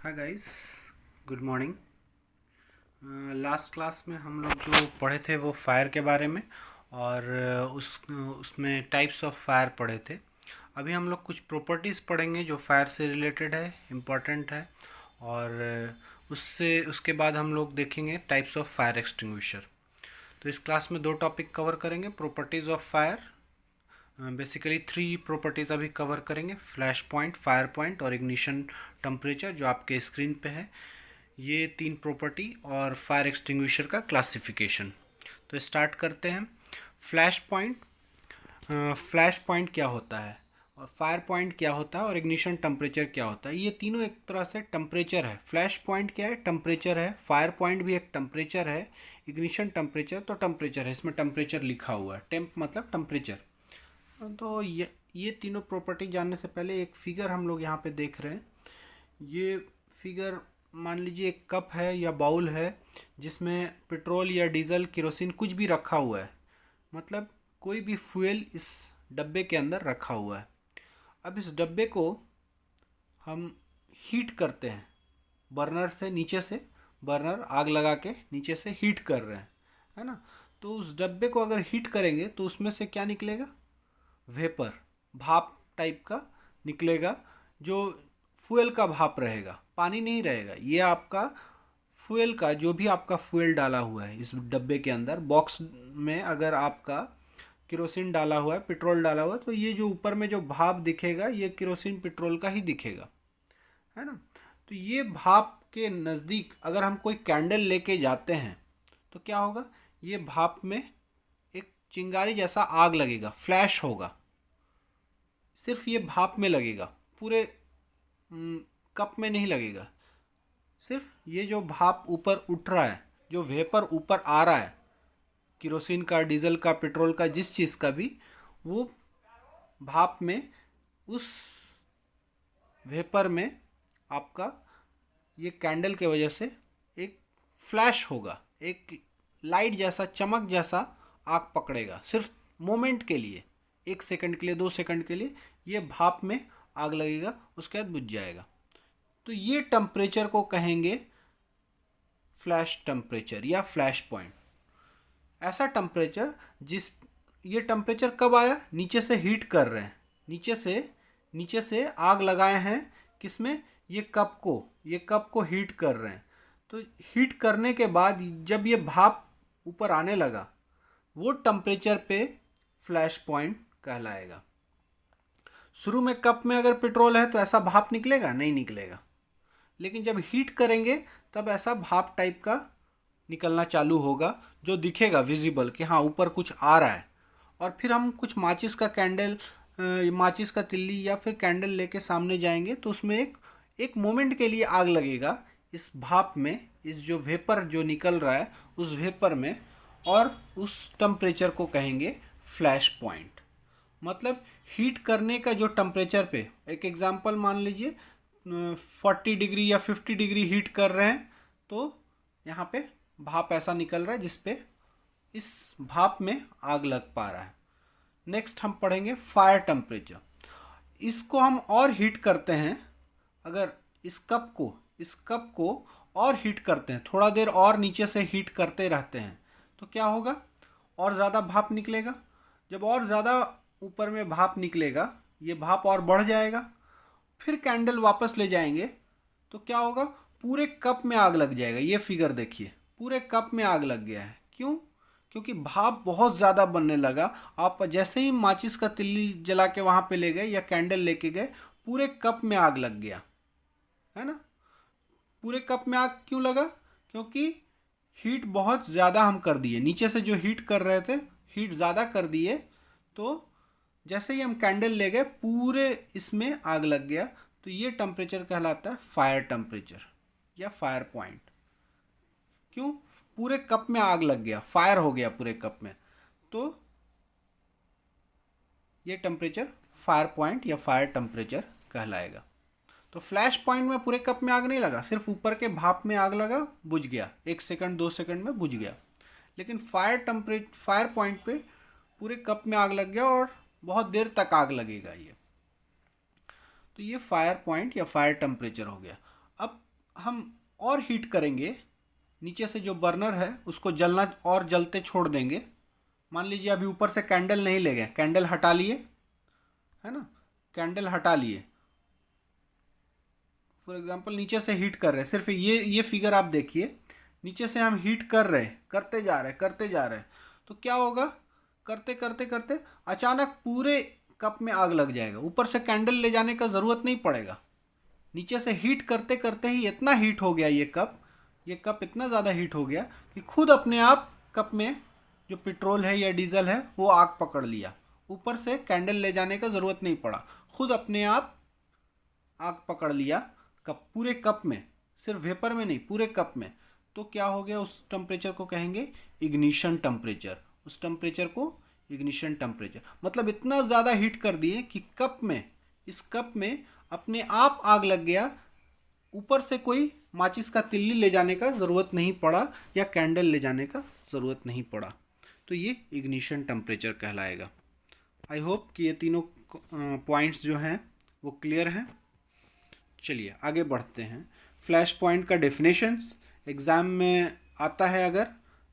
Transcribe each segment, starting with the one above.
Hi guys, good morning. Last class में हम लोग जो पढ़े थे वो फायर के बारे में और उसमें टाइप्स ऑफ फायर पढ़े थे। अभी हम लोग कुछ प्रॉपर्टीज़ पढ़ेंगे जो फायर से रिलेटेड है, इम्पॉर्टेंट है। और उससे उसके बाद हम लोग देखेंगे टाइप्स ऑफ फायर एक्सटिंग्विशर। तो इस क्लास में दो टॉपिक कवर करेंगे, properties of fire. Basically three properties अभी कवर करेंगे, फ्लैश पॉइंट, फायर पॉइंट और इग्निशन टेम्परेचर जो आपके स्क्रीन पे है। ये तीन प्रॉपर्टी और फायर एक्सटिंग्विशर का क्लासिफिकेशन। तो स्टार्ट करते हैं। Flash point. फ्लैश पॉइंट क्या होता है और फायर पॉइंट क्या होता है और इग्निशन टेम्परेचर क्या होता है। ये तीनों एक तरह से टेम्परेचर है। फ्लैश पॉइंट क्या है? टेम्परेचर है। फायर पॉइंट भी एक टेम्परेचर है। इग्निशन टेम्परेचर तो टेम्परेचर है, इसमें टेम्परेचर लिखा हुआ है, टेम्प मतलब टेम्परेचर। तो ये तीनों प्रॉपर्टी जानने से पहले एक फिगर हम लोग यहाँ पे देख रहे हैं। ये फिगर मान लीजिए एक कप है या बाउल है जिसमें पेट्रोल या डीजल, केरोसिन कुछ भी रखा हुआ है, मतलब कोई भी फ्यूल इस डब्बे के अंदर रखा हुआ है। अब इस डब्बे को हम हीट करते हैं बर्नर से, नीचे से बर्नर आग लगा के नीचे से हीट कर रहे हैं, है ना। तो उस डब्बे को अगर हीट करेंगे तो उसमें से क्या निकलेगा? वेपर, भाप टाइप का निकलेगा, जो फ्यूल का भाप रहेगा, पानी नहीं रहेगा। ये आपका फ्यूल का, जो भी आपका फ्यूल डाला हुआ है इस डब्बे के अंदर, बॉक्स में अगर आपका केरोसिन डाला हुआ है, पेट्रोल डाला हुआ है, तो ये जो ऊपर में जो भाप दिखेगा ये केरोसिन पेट्रोल का ही दिखेगा, है ना। तो ये भाप के नज़दीक अगर हम कोई कैंडल लेके जाते हैं तो क्या होगा? ये भाप में एक चिंगारी जैसा आग लगेगा, फ्लैश होगा। सिर्फ ये भाप में लगेगा, पूरे कप में नहीं लगेगा। सिर्फ ये जो भाप ऊपर उठ रहा है, जो वेपर ऊपर आ रहा है, केरोसिन का, डीजल का, पेट्रोल का, जिस चीज़ का भी, वो भाप में, उस वेपर में आपका ये कैंडल के वजह से एक फ्लैश होगा, एक लाइट जैसा, चमक जैसा आग पकड़ेगा, सिर्फ मोमेंट के लिए, 1 सेकंड के लिए, 2 सेकंड के लिए ये भाप में आग लगेगा, उसके बाद बुझ जाएगा। तो ये टेम्परेचर को कहेंगे फ्लैश टेम्परेचर या फ्लैश पॉइंट। ऐसा टेम्परेचर जिस, ये टेम्परेचर कब आया? नीचे से हीट कर रहे हैं, नीचे से आग लगाए हैं, किसमें? ये कप को हीट कर रहे हैं। तो हीट करने के बाद जब ये भाप ऊपर आने लगा, वो टेम्परेचर पे फ्लैश पॉइंट कहलाएगा। शुरू में कप में अगर पेट्रोल है तो ऐसा भाप निकलेगा? नहीं निकलेगा। लेकिन जब हीट करेंगे तब ऐसा भाप टाइप का निकलना चालू होगा, जो दिखेगा विजिबल कि हाँ ऊपर कुछ आ रहा है। और फिर हम कुछ माचिस का कैंडल, माचिस का तिल्ली या फिर कैंडल लेके सामने जाएंगे तो उसमें एक मोमेंट के लिए आग लगेगा इस भाप में, इस जो वेपर जो निकल रहा है उस वेपर में, और उस टेम्परेचर को कहेंगे फ्लैश पॉइंट। मतलब हीट करने का जो टेम्परेचर पे, एक एग्जांपल मान लीजिए 40 डिग्री या 50 डिग्री हीट कर रहे हैं, तो यहाँ पे भाप ऐसा निकल रहा है जिसपे इस भाप में आग लग पा रहा है। नेक्स्ट हम पढ़ेंगे फायर टेम्परेचर। इसको हम और हीट करते हैं। अगर इस कप को और हीट करते हैं, थोड़ा देर और नीचे से हीट करते रहते हैं, तो क्या होगा? और ज़्यादा भाप निकलेगा। जब और ज़्यादा ऊपर में भाप निकलेगा, ये भाप और बढ़ जाएगा। फिर कैंडल वापस ले जाएंगे तो क्या होगा? पूरे कप में आग लग जाएगा। ये फिगर देखिए, पूरे कप में आग लग गया है। क्यों? क्योंकि भाप बहुत ज़्यादा बनने लगा। आप जैसे ही माचिस का तिल्ली जला के वहाँ पे ले गए या कैंडल लेके गए, पूरे कप में आग लग गया, है ना। पूरे कप में आग क्यों लगा? क्योंकि हीट बहुत ज़्यादा हम कर दिए, नीचे से जो हीट कर रहे थे हीट ज़्यादा कर दिए। तो जैसे ही हम कैंडल ले गए पूरे इसमें आग लग गया। तो ये टेम्परेचर कहलाता है फायर टेम्परेचर या फायर पॉइंट। क्यों? पूरे कप में आग लग गया, फायर हो गया पूरे कप में, तो ये टेम्परेचर फायर पॉइंट या फायर टेम्परेचर कहलाएगा। तो फ्लैश पॉइंट में पूरे कप में आग नहीं लगा, सिर्फ ऊपर के भाप में आग लगा, बुझ गया, 1 सेकंड 2 सेकंड में बुझ गया। लेकिन फायर पॉइंट पे पूरे कप में आग लग गया और बहुत देर तक आग लगेगा ये। तो ये फायर पॉइंट या फायर टेम्परेचर हो गया। अब हम और हीट करेंगे, नीचे से जो बर्नर है उसको जलना और जलते छोड़ देंगे। मान लीजिए अभी ऊपर से कैंडल नहीं ले गए, कैंडल हटा लिए, है ना, कैंडल हटा लिए, फॉर एग्जांपल नीचे से हीट कर रहे हैं, सिर्फ ये फिगर आप देखिए, नीचे से हम हीट कर रहे हैं, करते जा रहे हैं, करते जा रहे हैं, तो क्या होगा, करते करते करते अचानक पूरे कप में आग लग जाएगा। ऊपर से कैंडल ले जाने का ज़रूरत नहीं पड़ेगा, नीचे से हीट करते करते ही इतना हीट हो गया ये कप इतना ज़्यादा हीट हो गया कि खुद अपने आप कप में जो पेट्रोल है या डीजल है वो आग पकड़ लिया। ऊपर से कैंडल ले जाने का ज़रूरत नहीं पड़ा, खुद अपने आप आग पकड़ लिया कप, पूरे कप में, सिर्फ वेपर में नहीं, पूरे कप में। तो क्या हो गया, उस टेम्परेचर को कहेंगे इग्निशन टेम्परेचर। उस टेम्परेचर को इग्निशन टेम्परेचर मतलब इतना ज़्यादा हीट कर दिए कि कप में, इस कप में अपने आप आग लग गया। ऊपर से कोई माचिस का तिल्ली ले जाने का ज़रूरत नहीं पड़ा या कैंडल ले जाने का ज़रूरत नहीं पड़ा। तो ये इग्निशन टेम्परेचर कहलाएगा। आई होप कि ये तीनों पॉइंट्स जो हैं वो क्लियर हैं। चलिए आगे बढ़ते हैं। फ्लैश पॉइंट का डेफिनेशंस एग्ज़ाम में आता है, अगर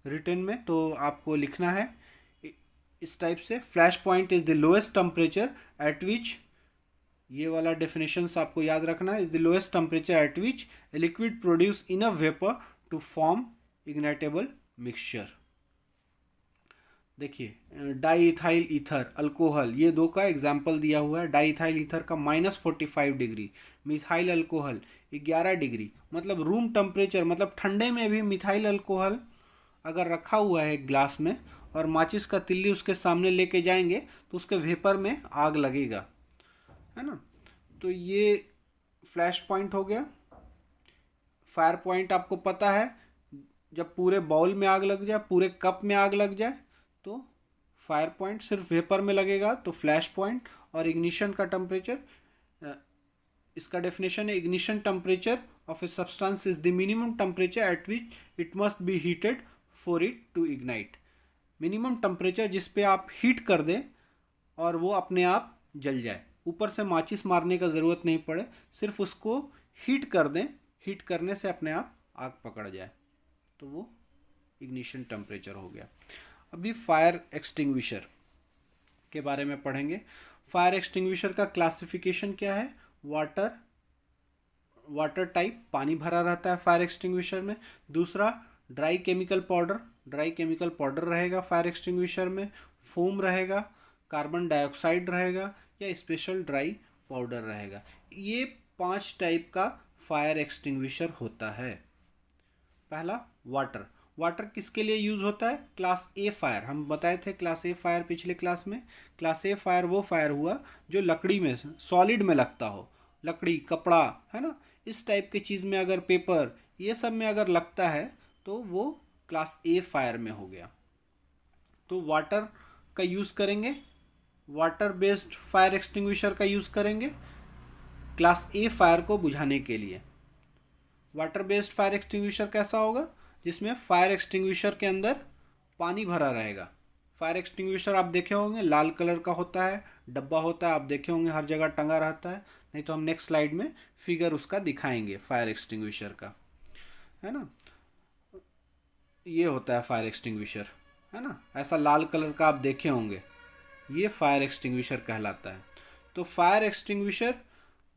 रिटन में तो आपको लिखना है इस टाइप से, flash point is the lowest temperature at which, ये वाला डेफिनेशंस आपको याद रखना है, is the lowest temperature at which a liquid produce enough vapour to form ignitable mixture. देखिए डाई इथाइल ईथर अल्कोहल, ये दो का एग्जाम्पल दिया हुआ है। डाई इथाइल ईथर का -45 डिग्री, मिथाइल अल्कोहल 11 डिग्री, मतलब रूम टेम्परेचर, मतलब ठंडे में भी मिथाइल अल्कोहल अगर रखा हुआ है ग्लास में और माचिस का तिल्ली उसके सामने लेके जाएंगे तो उसके वेपर में आग लगेगा, है ना। तो ये फ्लैश पॉइंट हो गया। फायर पॉइंट आपको पता है, जब पूरे बाउल में आग लग जाए, पूरे कप में आग लग जाए तो फायर पॉइंट, सिर्फ वेपर में लगेगा तो फ्लैश पॉइंट। और इग्निशन का टेम्परेचर, इसका डेफिनेशन है ignition temperature of a substance is the minimum temperature at which it must be heated for it to ignite. Minimum temperature जिस पे आप हीट कर दें और वो अपने आप जल जाए, ऊपर से माचिस मारने का ज़रूरत नहीं पड़े, सिर्फ उसको हीट कर दें, हीट करने से अपने आप आग पकड़ जाए, तो वो इग्निशन टेम्परेचर हो गया। अभी फायर एक्सटिंग्विशर के बारे में पढ़ेंगे। फायर एक्सटिंग्विशर का क्लासिफिकेशन क्या है, वाटर टाइप, पानी भरा रहता है फायर एक्सटिंग्विशर में। दूसरा dry chemical powder, dry chemical powder रहेगा फायर एक्सटिंग्विशर में। फोम रहेगा, कार्बन डाइऑक्साइड रहेगा या स्पेशल ड्राई पाउडर रहेगा। ये 5 टाइप का फायर एक्सटिंग्विशर होता है। पहला वाटर, वाटर किसके लिए यूज़ होता है, क्लास ए फायर, हम बताए थे क्लास ए फायर पिछले क्लास में। क्लास ए फायर वो फायर हुआ जो लकड़ी में, सॉलिड में लगता हो, लकड़ी, कपड़ा, है ना, इस टाइप की चीज़ में, अगर पेपर, ये सब में अगर लगता है तो वो क्लास ए फायर में हो गया। तो वाटर का यूज़ करेंगे, वाटर बेस्ड फायर एक्सटिंग्विशर का यूज़ करेंगे क्लास ए फायर को बुझाने के लिए। वाटर बेस्ड फायर एक्सटिंग्विशर कैसा होगा, जिसमें फायर एक्सटिंग्विशर के अंदर पानी भरा रहेगा। फायर एक्सटिंग्विशर आप देखे होंगे लाल कलर का होता है, डब्बा होता है, आप देखे होंगे हर जगह टंगा रहता है, नहीं तो हम नेक्स्ट स्लाइड में फिगर उसका दिखाएंगे फायर एक्सटिंग्विशर का, है ना। ये होता है फायर एक्सटिंग्विशर, है ना, ऐसा लाल कलर का आप देखे होंगे, ये फायर एक्सटिंग्विशर कहलाता है। तो फायर एक्सटिंग्विशर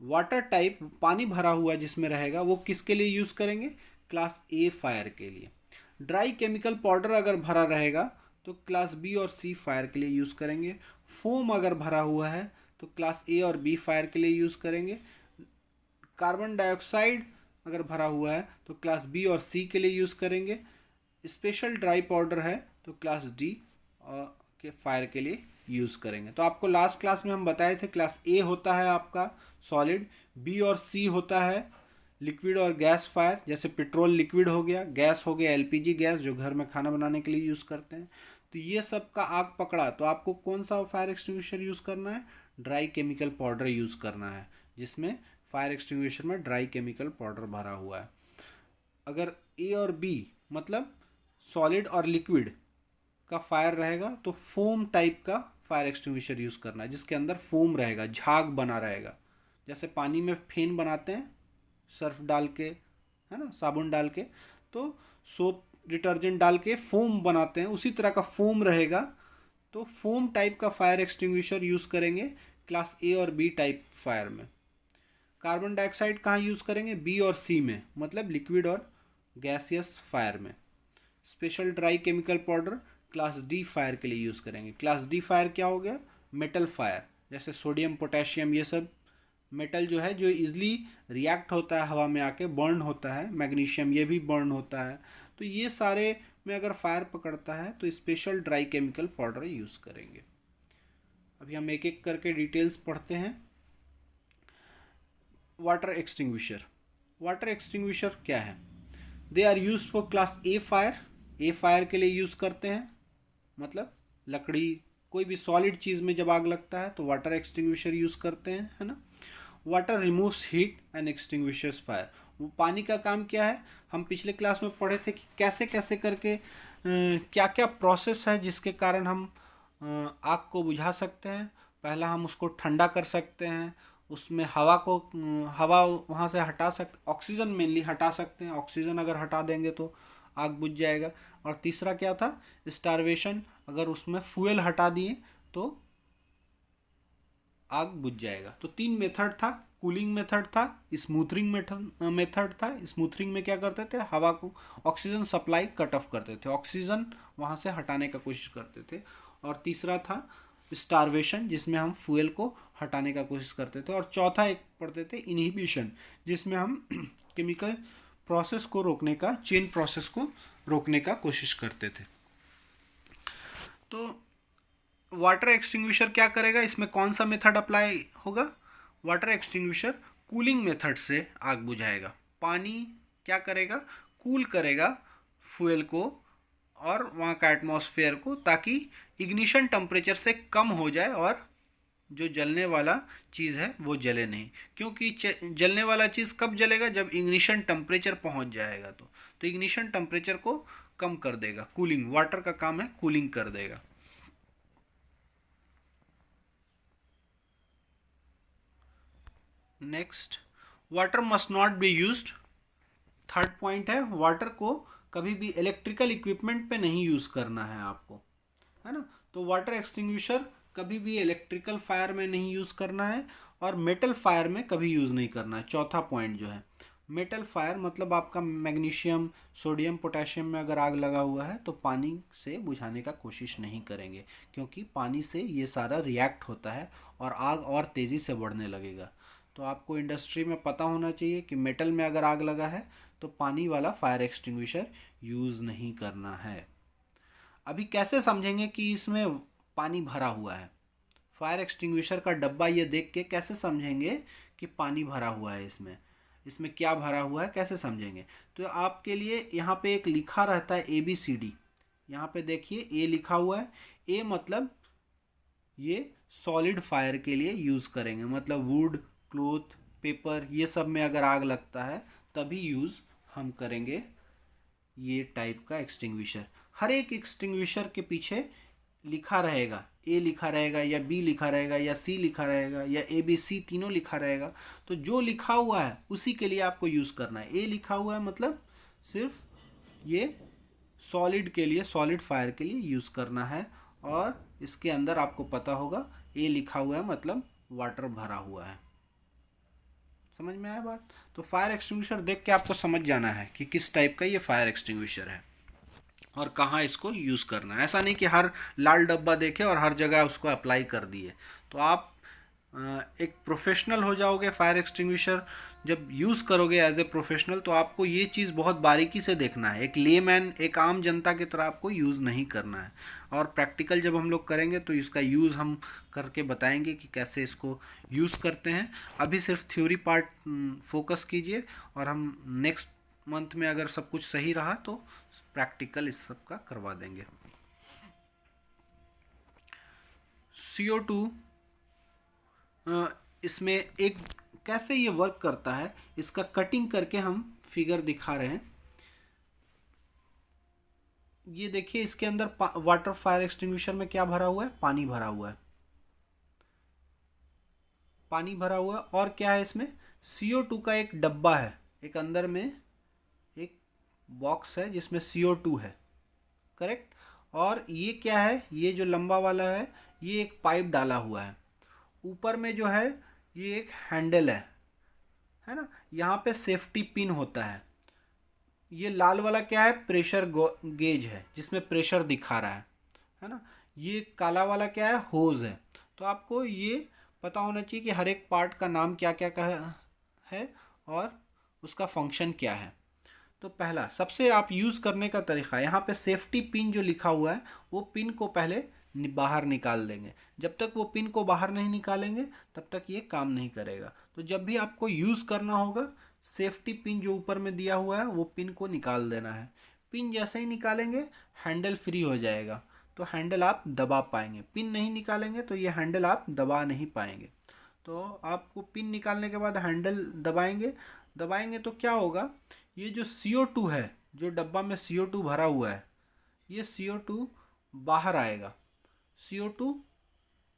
वाटर टाइप, पानी भरा हुआ जिसमें रहेगा, वो किसके लिए यूज़ करेंगे, क्लास ए फायर के लिए। ड्राई केमिकल पाउडर अगर भरा रहेगा तो क्लास बी और सी फायर के लिए यूज़ करेंगे। फोम अगर भरा हुआ है तो क्लास ए और बी फायर के लिए यूज़ करेंगे। कार्बन डाइऑक्साइड अगर भरा हुआ है तो क्लास बी और सी के लिए यूज़ करेंगे। स्पेशल ड्राई पाउडर है तो क्लास डी के फायर के लिए यूज़ करेंगे। तो आपको लास्ट क्लास में हम बताए थे क्लास ए होता है आपका सॉलिड, बी और सी होता है लिक्विड और गैस फायर, जैसे पेट्रोल लिक्विड हो गया, गैस हो गया एलपीजी गैस जो घर में खाना बनाने के लिए यूज़ करते हैं। तो ये सब का आग पकड़ा तो आपको कौन सा फायर एक्सटिंग्विशर यूज़ करना है, ड्राई केमिकल पाउडर यूज़ करना है, जिसमें फायर एक्सटिंग्विशर में ड्राई केमिकल पाउडर भरा हुआ है। अगर ए और बी मतलब सॉलिड और लिक्विड का फायर रहेगा तो फोम टाइप का फायर एक्सटिंग्विशर यूज़ करना है, जिसके अंदर फोम रहेगा, झाग बना रहेगा, जैसे पानी में फेन बनाते हैं सर्फ डाल के, है ना, साबुन डाल के। तो सोप डिटर्जेंट डाल के फोम बनाते हैं, उसी तरह का फोम रहेगा। तो फोम टाइप का फायर एक्सटिंग्विशर यूज़ करेंगे क्लास ए और बी टाइप फायर में। कार्बन डाइऑक्साइड कहाँ यूज़ करेंगे, बी और सी में, मतलब लिक्विड और गैसियस फायर में। Special dry chemical powder class D fire के लिए यूज़ करेंगे। क्लास डी फायर क्या हो गया, मेटल फायर, जैसे सोडियम पोटेशियम, ये सब मेटल जो है जो इजली रिएक्ट होता है हवा में आके, बर्न होता है। मैग्नीशियम ये भी बर्न होता है। तो ये सारे में अगर फायर पकड़ता है तो special dry chemical powder use करेंगे। अभी हम एक एक करके डिटेल्स पढ़ते हैं। वाटर एक्सटिंग्विशर, वाटर एक्सटिंग्विशर क्या है, they are use for class A fire. A fire के लिए यूज़ करते हैं, मतलब लकड़ी, कोई भी सॉलिड चीज़ में जब आग लगता है तो वाटर एक्सटिंग्विशर यूज़ करते हैं, है ना। Water removes heat and extinguishers fire, वो पानी का काम क्या है, हम पिछले क्लास में पढ़े थे कि कैसे कैसे करके क्या क्या प्रोसेस है जिसके कारण हम आग को बुझा सकते हैं। पहला हम उसको ठंडा कर सकते हैं, उसमें हवा वहाँ से हटा सकते, ऑक्सीजन मेनली हटा सकते हैं। ऑक्सीजन अगर हटा देंगे तो आग बुझ जाएगा। और तीसरा क्या था, स्टारवेशन, अगर उसमें फ्यूल हटा दिए तो आग बुझ जाएगा। तो 3 मेथड था, कूलिंग मेथड था, स्मूथरिंग मेथड था। स्मूथरिंग में क्या करते थे, हवा को, ऑक्सीजन सप्लाई कट ऑफ करते थे, ऑक्सीजन वहाँ से हटाने का कोशिश करते थे। और तीसरा था स्टारवेशन, जिसमें हम फ्यूल को हटाने का कोशिश करते थे। और चौथा एक पढ़ते थे इनहिबिशन, जिसमें हम केमिकल प्रोसेस को रोकने का, चेन प्रोसेस को रोकने का कोशिश करते थे। तो वाटर एक्सटिंग्विशर क्या करेगा, इसमें कौन सा मेथड अप्लाई होगा, वाटर एक्सटिंग्विशर कूलिंग मेथड से आग बुझाएगा। पानी क्या करेगा, कूल करेगा फ्यूल को और वहाँ का एटमॉस्फेयर को, ताकि इग्निशन टेम्परेचर से कम हो जाए और जो जलने वाला चीज़ है वो जले नहीं। क्योंकि जलने वाला चीज़ कब जलेगा, जब इग्निशन टेम्परेचर पहुँच जाएगा। तो इग्निशन टेम्परेचर को कम कर देगा, कूलिंग, वाटर का काम है कूलिंग कर देगा। Next, water must not be used. Third point है, वाटर को कभी भी इलेक्ट्रिकल इक्विपमेंट पे नहीं यूज़ करना है आपको, है ना। तो वाटर एक्सटिंग्विशर कभी भी इलेक्ट्रिकल फायर में नहीं यूज़ करना है और मेटल फायर में कभी यूज़ नहीं करना है। चौथा पॉइंट जो है, मेटल फायर मतलब आपका मैग्नीशियम, सोडियम, पोटेशियम में अगर आग लगा हुआ है तो पानी से बुझाने का कोशिश नहीं करेंगे, क्योंकि पानी से ये सारा रिएक्ट होता है और आग और तेज़ी से बढ़ने लगेगा। तो आपको इंडस्ट्री में पता होना चाहिए कि मेटल में अगर आग लगा है तो पानी वाला फायर एक्सटिंग्विशर यूज़ नहीं करना है। अभी कैसे समझेंगे कि इसमें पानी भरा हुआ है, फायर एक्सटिंग्विशर का डब्बा ये देख के कैसे समझेंगे कि पानी भरा हुआ है, इसमें क्या भरा हुआ है, कैसे समझेंगे। तो आपके लिए यहाँ पे एक लिखा रहता है ABCD, यहाँ पे देखिए ए लिखा हुआ है। ए मतलब ये सॉलिड फायर के लिए यूज़ करेंगे, मतलब वुड, क्लोथ, पेपर, ये सब में अगर आग लगता है तभी यूज़ हम करेंगे ये टाइप का एक्सटिंग्विशर। हर एक एक्सटिंग्विशर के पीछे लिखा रहेगा, ए लिखा रहेगा या बी लिखा रहेगा या सी लिखा रहेगा या ABC, तीनों लिखा रहेगा। तो जो लिखा हुआ है उसी के लिए आपको यूज़ करना है। ए लिखा हुआ है मतलब सिर्फ ये सॉलिड के लिए, सॉलिड फायर के लिए यूज़ करना है। और इसके अंदर आपको पता होगा ए लिखा हुआ है मतलब वाटर भरा हुआ है। समझ में आया बात। तो फायर एक्सटिंग्विशर देख के आपको समझ जाना है कि किस टाइप का ये फायर एक्सटिंग्विशर है और कहाँ इसको यूज़ करना है। ऐसा नहीं कि हर लाल डब्बा देखे और हर जगह उसको अप्लाई कर दिए। तो आप एक प्रोफेशनल हो जाओगे। फायर एक्सटिंग्विशर जब यूज़ करोगे एज ए प्रोफेशनल तो आपको ये चीज़ बहुत बारीकी से देखना है। एक लेमैन, एक आम जनता की तरह आपको यूज़ नहीं करना है। और प्रैक्टिकल जब हम लोग करेंगे तो इसका यूज़ हम करके बताएंगे कि कैसे इसको यूज़ करते हैं। अभी सिर्फ थ्योरी पार्ट फोकस कीजिए और हम नेक्स्ट मंथ में अगर सब कुछ सही रहा तो प्रैक्टिकल इस सब का करवा देंगे। CO2 इसमें एक कैसे ये वर्क करता है इसका कटिंग करके हम फिगर दिखा रहे हैं। ये देखिए, इसके अंदर वाटर फायर एक्सटिंग्विशर में क्या भरा हुआ है, पानी भरा हुआ है, पानी भरा हुआ है। और क्या है इसमें, CO2 का एक डब्बा है, एक अंदर में बॉक्स है जिसमें CO2 है, करेक्ट। और ये क्या है, ये जो लंबा वाला है ये एक पाइप डाला हुआ है। ऊपर में जो है ये एक हैंडल है ना। यहाँ पे सेफ्टी पिन होता है। ये लाल वाला क्या है, प्रेशर गेज है जिसमें प्रेशर दिखा रहा है ना। ये काला वाला क्या है, होज है। तो आपको ये पता होना चाहिए कि हर एक पार्ट का नाम क्या क्या का है और उसका फंक्शन क्या है। तो पहला सबसे आप यूज़ करने का तरीका, यहाँ पे सेफ्टी पिन जो लिखा हुआ है वो पिन को पहले बाहर निकाल देंगे। जब तक वो पिन को बाहर नहीं निकालेंगे तब तक ये काम नहीं करेगा। तो जब भी आपको यूज़ करना होगा, सेफ्टी पिन जो ऊपर में दिया हुआ है वो पिन को निकाल देना है। पिन जैसे ही निकालेंगे हैंडल फ्री हो जाएगा, तो हैंडल आप दबा पाएंगे। पिन नहीं निकालेंगे तो ये हैंडल आप दबा नहीं पाएंगे। तो आपको पिन निकालने के बाद हैंडल दबाएंगे। दबाएंगे तो क्या होगा, ये जो CO2 है, जो डब्बा में CO2 भरा हुआ है, ये CO2 बाहर आएगा। CO2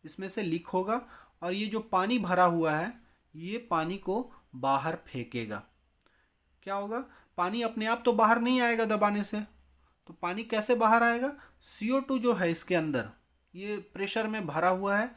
इसमें से लीक होगा और ये जो पानी भरा हुआ है ये पानी को बाहर फेंकेगा। क्या होगा, पानी अपने आप तो बाहर नहीं आएगा दबाने से। तो पानी कैसे बाहर आएगा, CO2 जो है इसके अंदर ये प्रेशर में भरा हुआ है,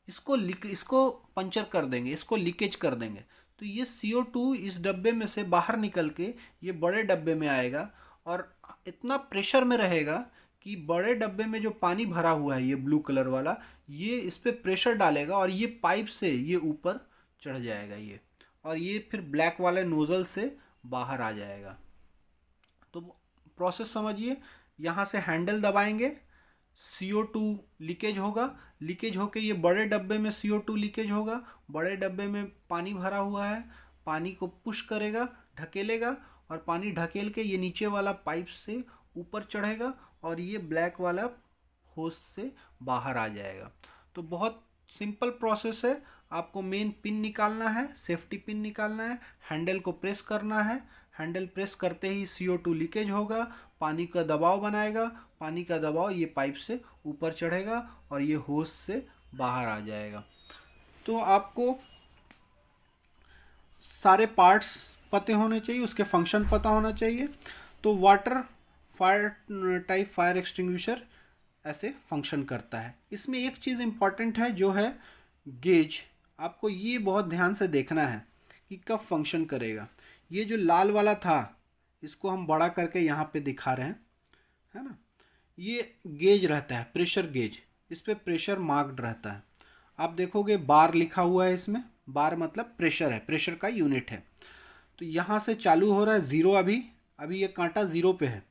इसको पंचर कर देंगे, इसको लीकेज कर देंगे। तो ये CO2 इस डब्बे में से बाहर निकल के ये बड़े डब्बे में आएगा और इतना प्रेशर में रहेगा कि बड़े डब्बे में जो पानी भरा हुआ है ये ब्लू कलर वाला, ये इस पर प्रेशर डालेगा और ये पाइप से ये ऊपर चढ़ जाएगा ये, और ये फिर ब्लैक वाले नोज़ल से बाहर आ जाएगा। तो प्रोसेस समझिए, यहाँ से हैंडल दबाएंगे, CO2 लीकेज होगा, लीकेज होके ये बड़े डब्बे में CO2 लीकेज होगा, बड़े डब्बे में पानी भरा हुआ है, पानी को पुश करेगा, ढकेलेगा, और पानी ढकेल के ये नीचे वाला पाइप से ऊपर चढ़ेगा और ये ब्लैक वाला होस से बाहर आ जाएगा। तो बहुत सिंपल प्रोसेस है। आपको मेन पिन निकालना है, सेफ्टी पिन निकालना है, हैंडल को प्रेस करना है, हैंडल प्रेस करते ही CO2 लीकेज होगा, पानी का दबाव बनाएगा, पानी का दबाव ये पाइप से ऊपर चढ़ेगा और ये होस से बाहर आ जाएगा। तो आपको सारे पार्ट्स पते होने चाहिए, उसके फंक्शन पता होना चाहिए। तो water fire type fire extinguisher ऐसे फंक्शन करता है। इसमें एक चीज़ इम्पॉर्टेंट है जो है गेज। आपको ये बहुत ध्यान से देखना है कि कब फंक्शन करेगा। ये जो लाल वाला था इसको हम बड़ा करके यहाँ पे दिखा रहे हैं, है ना। ये गेज रहता है, प्रेशर गेज, इस पर प्रेशर मार्क्ड रहता है। आप देखोगे बार लिखा हुआ है इसमें, बार मतलब प्रेशर है, प्रेशर का यूनिट है। तो यहाँ से चालू हो रहा है 0, अभी ये कांटा 0 पे है,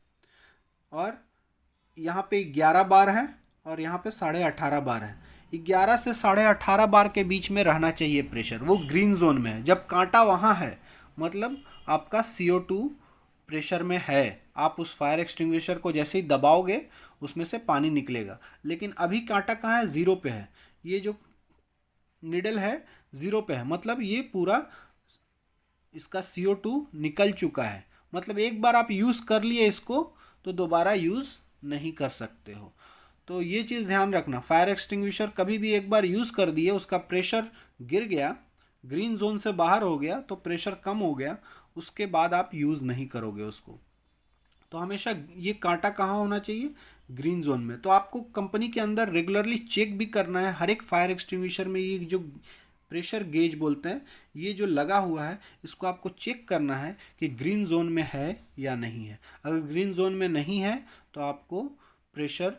और यहाँ पे 11 बार है और यहाँ पे 18.5 बार है। 11 से 18.5 बार के बीच में रहना चाहिए प्रेशर, वो ग्रीन जोन में है। जब कांटा वहाँ है मतलब आपका CO2 प्रेशर में है। आप उस फायर एक्सटिंग्विशर को जैसे ही दबाओगे उसमें से पानी निकलेगा। लेकिन अभी कांटा कहाँ है, 0 पे है। ये जो निडल है 0 पे है, मतलब ये पूरा इसका CO2 निकल चुका है। मतलब एक बार आप यूज़ कर लिए इसको तो दोबारा यूज़ नहीं कर सकते हो। तो ये चीज़ ध्यान रखना, फायर एक्सटिंग्विशर कभी भी एक बार यूज़ कर दिए, उसका प्रेशर गिर गया, ग्रीन जोन से बाहर हो गया, तो प्रेशर कम हो गया, उसके बाद आप यूज़ नहीं करोगे उसको। तो हमेशा ये कांटा कहाँ होना चाहिए, ग्रीन जोन में। तो आपको कंपनी के अंदर रेगुलरली चेक भी करना है हर एक फायर एक्सटिंग्विशर में। ये जो प्रेशर गेज बोलते हैं, ये जो लगा हुआ है इसको आपको चेक करना है कि ग्रीन जोन में है या नहीं है। अगर ग्रीन जोन में नहीं है तो आपको प्रेशर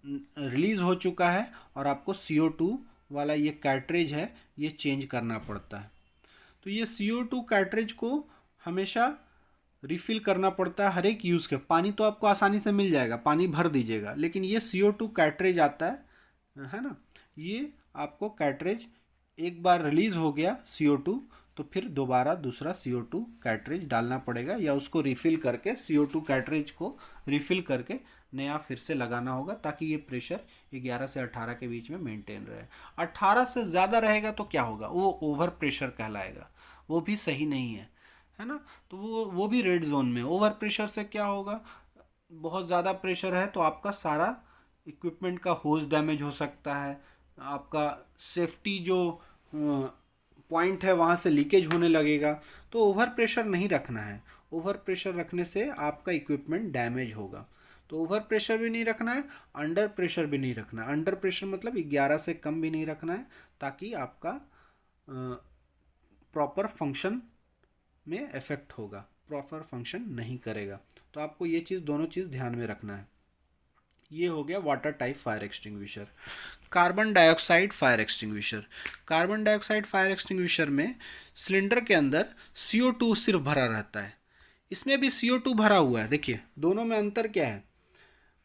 रिलीज़ हो चुका है और आपको CO2 वाला ये कैट्रिज है ये चेंज करना पड़ता है। तो ये CO2 कैट्रिज को हमेशा रिफ़िल करना पड़ता है हर एक यूज़ के। पानी तो आपको आसानी से मिल जाएगा, पानी भर दीजिएगा, लेकिन ये CO2 कैट्रिज आता है ना, ये आपको कैट्रिज एक बार रिलीज़ हो गया CO2 तो फिर दोबारा दूसरा CO2 कैट्रिज डालना पड़ेगा, या उसको रिफ़िल करके CO2 कैट्रिज को रिफ़िल करके नया फिर से लगाना होगा, ताकि ये प्रेशर 11 से 18 के बीच में मेंटेन रहे। 18 से ज़्यादा रहेगा तो क्या होगा, वो ओवर प्रेशर कहलाएगा, वो भी सही नहीं है ना। तो वो भी रेड जोन में। ओवर प्रेशर से क्या होगा, बहुत ज़्यादा प्रेशर है तो आपका सारा इक्विपमेंट का होज डैमेज हो सकता है, आपका सेफ्टी जो पॉइंट है वहाँ से लीकेज होने लगेगा। तो ओवर प्रेशर नहीं रखना है, ओवर प्रेशर रखने से आपका इक्विपमेंट डैमेज होगा। तो ओवर प्रेशर भी नहीं रखना है, अंडर प्रेशर भी नहीं रखना है। अंडर प्रेशर मतलब 11 से कम भी नहीं रखना है, ताकि आपका प्रॉपर फंक्शन में इफेक्ट होगा, प्रॉपर फंक्शन नहीं करेगा। तो आपको ये चीज़, दोनों चीज़ ध्यान में रखना है। ये हो गया water type fire extinguisher. Carbon dioxide fire extinguisher. Carbon dioxide fire extinguisher में सिलेंडर के अंदर CO2 सिर्फ भरा रहता है, इसमें भी CO2 भरा हुआ है। देखिए दोनों में अंतर क्या है।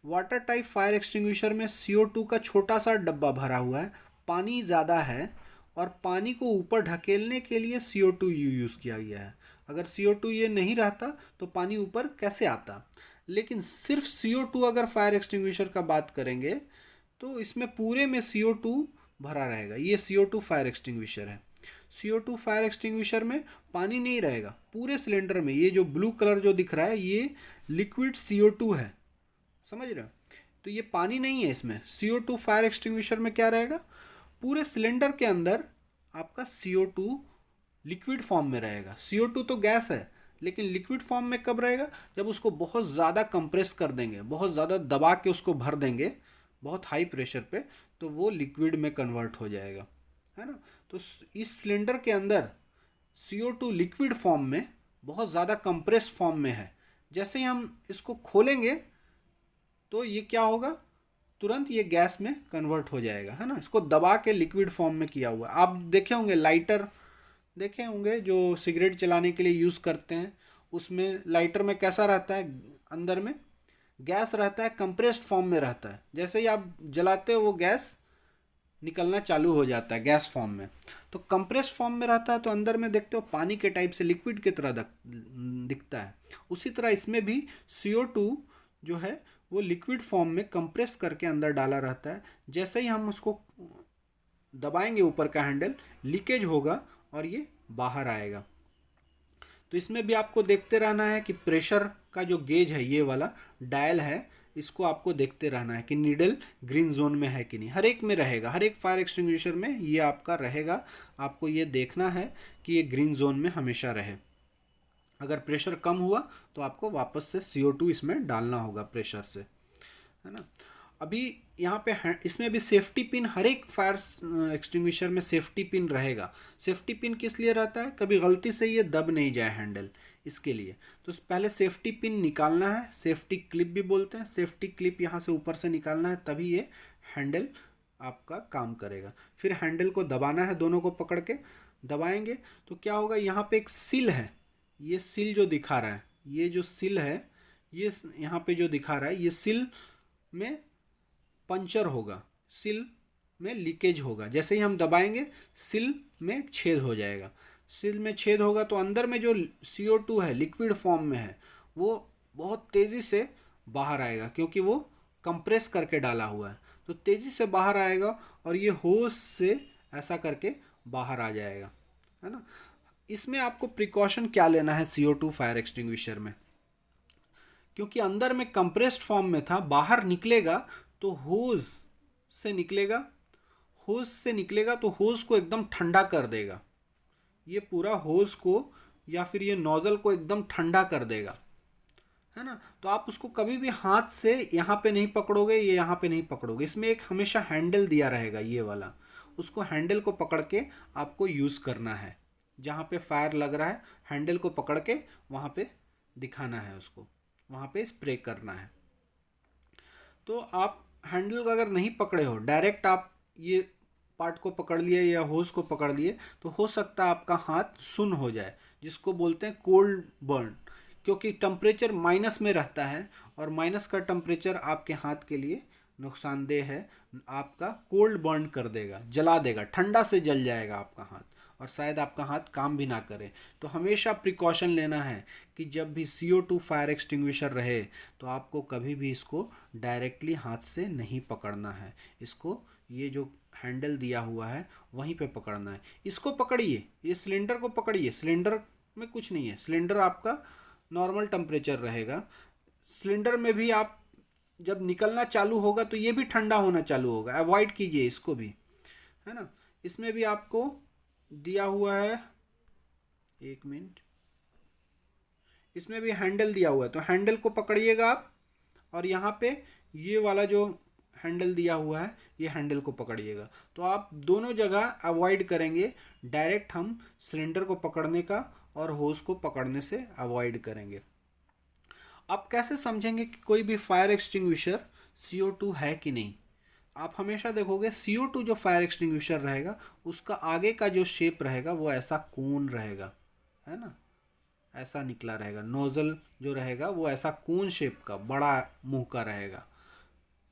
वाटर टाइप फायर एक्सटिंग्विशर में CO2 का छोटा सा डब्बा भरा हुआ है, पानी ज़्यादा है, और पानी को ऊपर ढकेलने के लिए CO2 यूज़ किया गया है। अगर CO2 ये नहीं रहता तो पानी ऊपर कैसे आता। लेकिन सिर्फ CO2 अगर फायर एक्सटिंग्विशर का बात करेंगे तो इसमें पूरे में CO2 भरा रहेगा। ये CO2 फायर एक्सटिंग्विशर है। CO2 फायर एक्सटिंग्विशर में पानी नहीं रहेगा पूरे सिलेंडर में। ये जो ब्लू कलर जो दिख रहा है ये लिक्विड CO2 है, समझ रहे हो। तो ये पानी नहीं है इसमें। CO2 फायर एक्सटिंग्विशर में क्या रहेगा, पूरे सिलेंडर के अंदर आपका CO2 लिक्विड फॉर्म में रहेगा। CO2 तो गैस है, लेकिन लिक्विड फॉर्म में कब रहेगा, जब उसको बहुत ज़्यादा कंप्रेस कर देंगे, बहुत ज़्यादा दबा के उसको भर देंगे बहुत हाई प्रेशर पे, तो वो लिक्विड में कन्वर्ट हो जाएगा, है ना। तो इस सिलेंडर के अंदर CO2 लिक्विड फॉर्म में, बहुत ज़्यादा कंप्रेस फॉर्म में है। जैसे ही हम इसको खोलेंगे तो ये क्या होगा, तुरंत ये गैस में कन्वर्ट हो जाएगा, है ना। इसको दबा के लिक्विड फॉर्म में किया हुआ है। आप देखे होंगे लाइटर, देखे होंगे जो सिगरेट जलाने के लिए यूज़ करते हैं, उसमें लाइटर में कैसा रहता है, अंदर में गैस रहता है, कंप्रेस्ड फॉर्म में रहता है। जैसे ही आप जलाते हो वो गैस निकलना चालू हो जाता है गैस फॉर्म में। तो कंप्रेस्ड फॉर्म में रहता है, तो अंदर में देखते हो पानी के टाइप से लिक्विड की तरह दिखता है। उसी तरह इसमें भी CO2 जो है वो लिक्विड फॉर्म में कंप्रेस करके अंदर डाला रहता है। जैसे ही हम उसको दबाएंगे ऊपर का हैंडल, लीकेज होगा और ये बाहर आएगा। तो इसमें भी आपको देखते रहना है कि प्रेशर का जो गेज है, ये वाला डायल है, इसको आपको देखते रहना है कि नीडल ग्रीन जोन में है कि नहीं। हर एक में रहेगा, हर एक फायर एक्सटिंग्विशर में ये आपका रहेगा। आपको ये देखना है कि ये ग्रीन जोन में हमेशा रहे। अगर प्रेशर कम हुआ तो आपको वापस से CO2 इसमें डालना होगा प्रेशर से, है ना। अभी यहाँ पे इसमें भी सेफ्टी पिन, हर एक फायर एक्सटिंग्विशर में सेफ्टी पिन रहेगा। सेफ्टी पिन किस लिए रहता है, कभी गलती से ये दब नहीं जाए हैंडल, इसके लिए। तो पहले सेफ्टी पिन निकालना है, सेफ्टी क्लिप भी बोलते हैं। सेफ्टी क्लिप यहाँ से ऊपर से निकालना है, तभी ये हैंडल आपका काम करेगा। फिर हैंडल को दबाना है, दोनों को पकड़ के दबाएंगे तो क्या होगा, यहाँ पे एक सील है, ये सील जो दिखा रहा है, ये जो सील है, ये यहाँ पे जो दिखा रहा है, ये सील में पंचर होगा, सिल में लीकेज होगा। जैसे ही हम दबाएंगे सिल में छेद हो जाएगा। सिल में छेद होगा तो अंदर में जो CO2 है लिक्विड फॉर्म में है, वो बहुत तेज़ी से बाहर आएगा, क्योंकि वो कंप्रेस करके डाला हुआ है। तो तेज़ी से बाहर आएगा और ये होज से ऐसा करके बाहर आ जाएगा, है ना। इसमें आपको प्रिकॉशन क्या लेना है CO2 फायर एक्सटिंग्विशर में, क्योंकि अंदर में कंप्रेस्ड फॉर्म में था, बाहर निकलेगा तो होज से निकलेगा, होज से निकलेगा तो होज को एकदम ठंडा कर देगा। ये पूरा होज को या फिर ये नोज़ल को एकदम ठंडा कर देगा, है ना। तो आप उसको कभी भी हाथ से यहाँ पे नहीं पकड़ोगे, ये यहाँ पे नहीं पकड़ोगे। इसमें एक हमेशा हैंडल दिया रहेगा, ये वाला, उसको हैंडल को पकड़ के आपको यूज़ करना है। जहाँ पे फायर लग रहा है हैंडल को पकड़ के वहाँ पे दिखाना है, उसको वहाँ पे स्प्रे करना है। तो आप हैंडल अगर नहीं पकड़े हो, डायरेक्ट आप ये पार्ट को पकड़ लिए या होज को पकड़ लिए, तो हो सकता है आपका हाथ सुन्न हो जाए, जिसको बोलते हैं कोल्ड बर्न, क्योंकि टेम्परेचर माइनस में रहता है और माइनस का टेम्परेचर आपके हाथ के लिए नुकसानदेह है। आपका कोल्ड बर्न कर देगा, जला देगा, ठंडा से जल जाएगा आपका हाथ, और शायद आपका हाथ काम भी ना करे। तो हमेशा प्रिकॉशन लेना है कि जब भी CO2 फायर एक्सटिंग्विशर रहे तो आपको कभी भी इसको डायरेक्टली हाथ से नहीं पकड़ना है। इसको ये जो हैंडल दिया हुआ है वहीं पे पकड़ना है। इसको पकड़िए, ये सिलेंडर को पकड़िए, सिलेंडर में कुछ नहीं है, सिलेंडर आपका नॉर्मल टेम्परेचर रहेगा। सिलेंडर में भी आप जब निकलना चालू होगा तो ये भी ठंडा होना चालू होगा, अवॉइड कीजिए इसको भी, है ना। इसमें भी आपको दिया हुआ है, एक मिनट, इसमें भी हैंडल दिया हुआ है, तो हैंडल को पकड़िएगा आप, और यहाँ पे ये वाला जो हैंडल दिया हुआ है ये हैंडल को पकड़िएगा। तो आप दोनों जगह अवॉइड करेंगे डायरेक्ट हम सिलेंडर को पकड़ने का और होज को पकड़ने से अवॉइड करेंगे। आप कैसे समझेंगे कि कोई भी फायर एक्सटिंग्विशर CO2 है कि नहीं? आप हमेशा देखोगे CO2 जो फायर एक्सटिंग्विशर रहेगा उसका आगे का जो शेप रहेगा वो ऐसा कोन रहेगा, है ना, ऐसा निकला रहेगा। नोजल जो रहेगा वो ऐसा कोन शेप का बड़ा मुंह का रहेगा।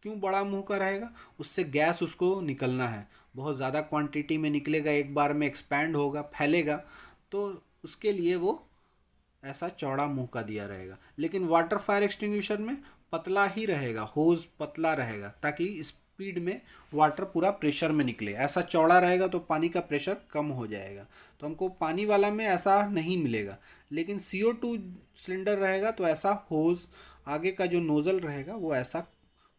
क्यों बड़ा मुंह का रहेगा? उससे गैस उसको निकलना है, बहुत ज़्यादा क्वांटिटी में निकलेगा, एक बार में एक्सपैंड होगा, फैलेगा, तो उसके लिए वो ऐसा चौड़ा मुंह का दिया रहेगा। लेकिन वाटर फायर एक्सटिंग्विशर में पतला ही रहेगा, होज पतला रहेगा, ताकि स्पीड में वाटर पूरा प्रेशर में निकले। ऐसा चौड़ा रहेगा तो पानी का प्रेशर कम हो जाएगा, तो हमको पानी वाला में ऐसा नहीं मिलेगा। लेकिन CO2 सिलेंडर रहेगा तो ऐसा होज, आगे का जो नोज़ल रहेगा वो ऐसा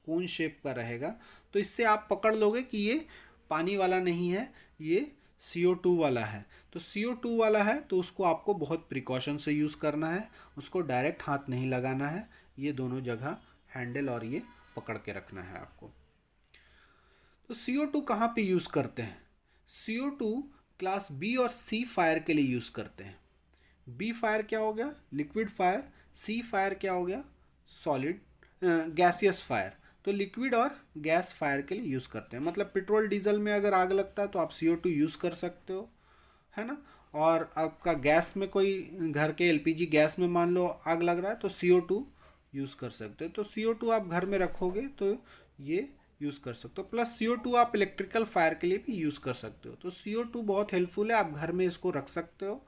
कोन शेप का रहेगा। तो इससे आप पकड़ लोगे कि ये पानी वाला नहीं है, ये CO2 वाला है। तो CO2 वाला है तो उसको आपको बहुत प्रिकॉशन से यूज़ करना है, उसको डायरेक्ट हाथ नहीं लगाना है, ये दोनों जगह हैंडल और ये पकड़ के रखना है आपको। तो CO2 कहाँ पे यूज़ करते हैं? CO2 क्लास B और C फायर के लिए यूज़ करते हैं। B फायर क्या हो गया? Liquid fire. C फायर क्या हो गया? Solid gaseous fire. तो लिक्विड और गैस फायर के लिए यूज़ करते हैं। मतलब पेट्रोल डीजल में अगर आग लगता है तो आप CO2 यूज़ कर सकते हो, है ना। और आपका गैस में कोई घर के LPG गैस में मान लो आग लग रहा है तो CO2 यूज़ कर सकते हो। तो CO2 आप घर में रखोगे तो ये यूज़ कर सकते हो। प्लस CO2 आप इलेक्ट्रिकल फायर के लिए भी यूज़ कर सकते हो। तो CO2 बहुत हेल्पफुल है, आप घर में इसको रख सकते हो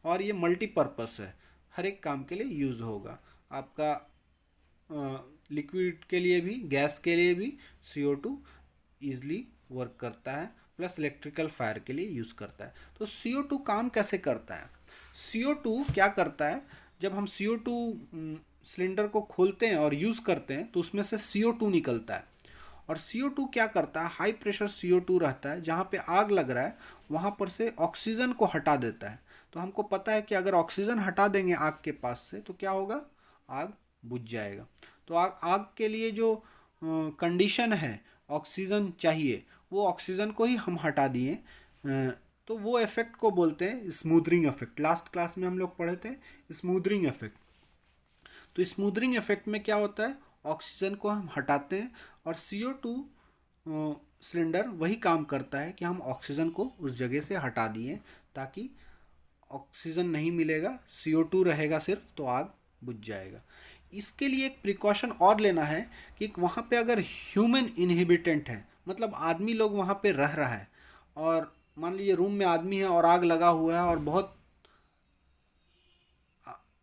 और ये मल्टीपर्पस है, हर एक काम के लिए यूज़ होगा। आपका लिक्विड के लिए भी, गैस के लिए भी CO2 ईज़िली वर्क करता है, प्लस इलेक्ट्रिकल फायर के लिए यूज़ करता है। तो CO2 काम कैसे करता है? CO2 क्या करता है, जब हम CO2 सिलेंडर को खोलते हैं और यूज़ करते हैं तो उसमें से CO2 निकलता है। और CO2 क्या करता है, हाई प्रेशर CO2 रहता है, जहाँ पे आग लग रहा है वहाँ पर से ऑक्सीजन को हटा देता है। तो हमको पता है कि अगर ऑक्सीजन हटा देंगे आग के पास से तो क्या होगा, आग बुझ जाएगा। तो आग के लिए जो कंडीशन है, ऑक्सीजन चाहिए, वो ऑक्सीजन को ही हम हटा दिए। तो वो इफेक्ट को बोलते हैं स्मूदरिंग इफेक्ट। लास्ट क्लास में हम लोग पढ़े थे स्मूदरिंग इफेक्ट। तो स्मूदरिंग इफेक्ट में क्या होता है, ऑक्सीजन को हम हटाते हैं और CO2 सिलेंडर वही काम करता है कि हम ऑक्सीजन को उस जगह से हटा दिए, ताकि ऑक्सीजन नहीं मिलेगा, CO2 रहेगा सिर्फ, तो आग बुझ जाएगा। इसके लिए एक प्रिकॉशन और लेना है कि वहाँ पे अगर ह्यूमन इनहिबिटेंट है, मतलब आदमी लोग वहाँ पे रह रहा है, और मान लीजिए रूम में आदमी है और आग लगा हुआ है और बहुत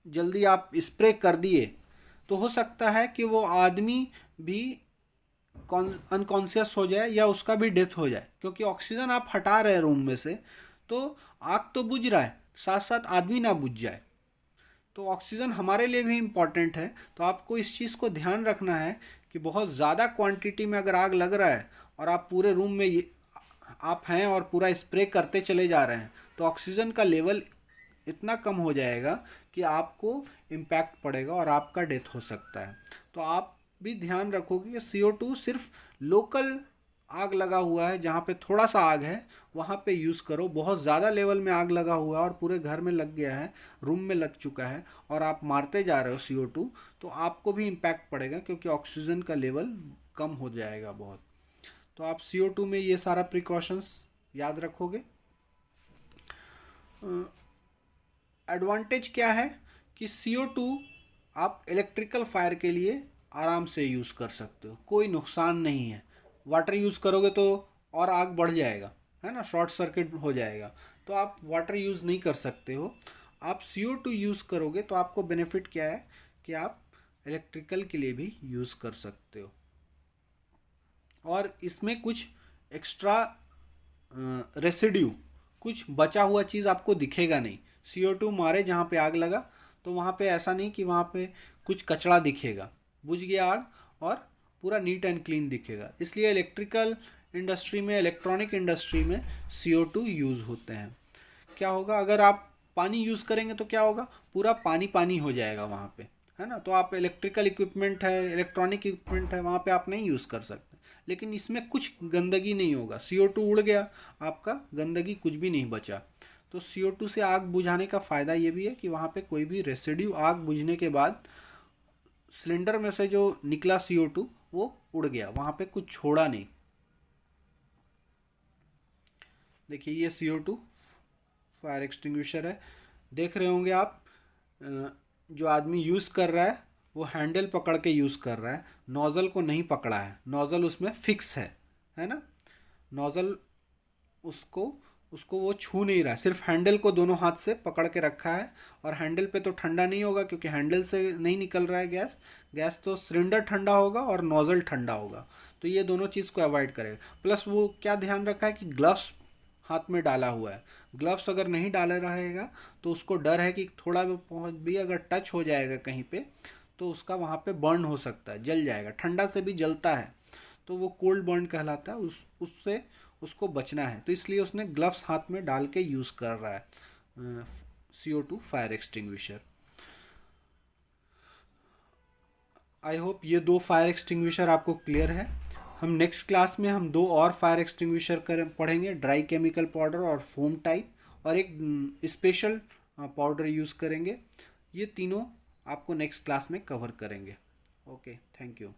जल्दी आप स्प्रे कर दिए, तो हो सकता है कि वो आदमी भी अनकॉन्शियस हो जाए या उसका भी डेथ हो जाए, क्योंकि ऑक्सीजन आप हटा रहे हैं रूम में से, तो आग तो बुझ रहा है, साथ साथ आदमी ना बुझ जाए। तो ऑक्सीजन हमारे लिए भी इम्पॉर्टेंट है। तो आपको इस चीज़ को ध्यान रखना है कि बहुत ज़्यादा क्वांटिटी में अगर आग लग रहा है और आप पूरे रूम में आप हैं और पूरा स्प्रे करते चले जा रहे हैं, तो ऑक्सीजन का लेवल इतना कम हो जाएगा कि आपको इम्पैक्ट पड़ेगा और आपका डेथ हो सकता है। तो आप भी ध्यान रखोगे कि CO2 सिर्फ लोकल आग लगा हुआ है, जहाँ पे थोड़ा सा आग है वहाँ पे यूज़ करो। बहुत ज़्यादा लेवल में आग लगा हुआ है और पूरे घर में लग गया है, रूम में लग चुका है, और आप मारते जा रहे हो CO2, तो आपको भी इम्पैक्ट पड़ेगा, क्योंकि ऑक्सीजन का लेवल कम हो जाएगा बहुत। तो आप CO2 में ये सारा प्रिकॉशंस याद रखोगे। एडवांटेज क्या है कि CO2 आप इलेक्ट्रिकल फायर के लिए आराम से यूज़ कर सकते हो, कोई नुकसान नहीं है। वाटर यूज़ करोगे तो और आग बढ़ जाएगा, है ना, शॉर्ट सर्किट हो जाएगा, तो आप वाटर यूज़ नहीं कर सकते हो। आप CO2 यूज़ करोगे तो आपको बेनिफिट क्या है कि आप इलेक्ट्रिकल के लिए भी यूज़ कर सकते हो, और इसमें कुछ एक्स्ट्रा रेसिड्यू, कुछ बचा हुआ चीज़ आपको दिखेगा नहीं। CO2 मारे जहाँ पे आग लगा तो वहाँ पे ऐसा नहीं कि वहाँ पे कुछ कचरा दिखेगा, बुझ गया आग और पूरा नीट एंड क्लीन दिखेगा। इसलिए इलेक्ट्रिकल इंडस्ट्री में, इलेक्ट्रॉनिक इंडस्ट्री में CO2 यूज़ होते हैं। क्या होगा, अगर आप पानी यूज़ करेंगे तो क्या होगा, पूरा पानी पानी हो जाएगा वहाँ पे, है ना। तो आप इलेक्ट्रिकल इक्विपमेंट है, इलेक्ट्रॉनिक इक्विपमेंट है, वहाँ पे आप नहीं यूज़ कर सकते। लेकिन इसमें कुछ गंदगी नहीं होगा, CO2 उड़ गया आपका, गंदगी कुछ भी नहीं बचा। तो CO2 से आग बुझाने का फ़ायदा ये भी है कि वहाँ पे कोई भी रेसिड्यू आग बुझने के बाद सिलेंडर में से जो निकला CO2 वो उड़ गया, वहाँ पे कुछ छोड़ा नहीं। देखिए ये CO2 फायर एक्सटिंग्विशर है, देख रहे होंगे आप। जो आदमी यूज़ कर रहा है वो हैंडल पकड़ के यूज़ कर रहा है, नोज़ल को नहीं पकड़ा है, नोज़ल उसमें फिक्स है ना। नोज़ल उसको उसको वो छू नहीं रहा है, सिर्फ हैंडल को दोनों हाथ से पकड़ के रखा है। और हैंडल पे तो ठंडा नहीं होगा क्योंकि हैंडल से नहीं निकल रहा है गैस, गैस तो सिलेंडर ठंडा होगा और नोज़ल ठंडा होगा। तो ये दोनों चीज़ को अवॉइड करेगा। प्लस वो क्या ध्यान रखा है कि ग्लव्स हाथ में डाला हुआ है। ग्लव्स अगर नहीं डाले रहेगा तो उसको डर है कि थोड़ा भी पहुँच भी अगर टच हो जाएगा कहीं पे तो उसका वहाँ पे बर्न हो सकता है, जल जाएगा, ठंडा से भी जलता है। तो वो कोल्ड बर्न कहलाता है, उससे उसको बचना है। तो इसलिए उसने ग्लव्स हाथ में डाल के यूज़ कर रहा है CO2 fire extinguisher. I hope ये दो फायर एक्सटिंग्विशर आपको क्लियर है। हम नेक्स्ट क्लास में हम दो और फायर एक्सटिंग्विशर पढ़ेंगे, ड्राई केमिकल पाउडर और फोम टाइप, और एक स्पेशल पाउडर यूज़ करेंगे। ये तीनों आपको नेक्स्ट क्लास में कवर करेंगे। Okay, thank you.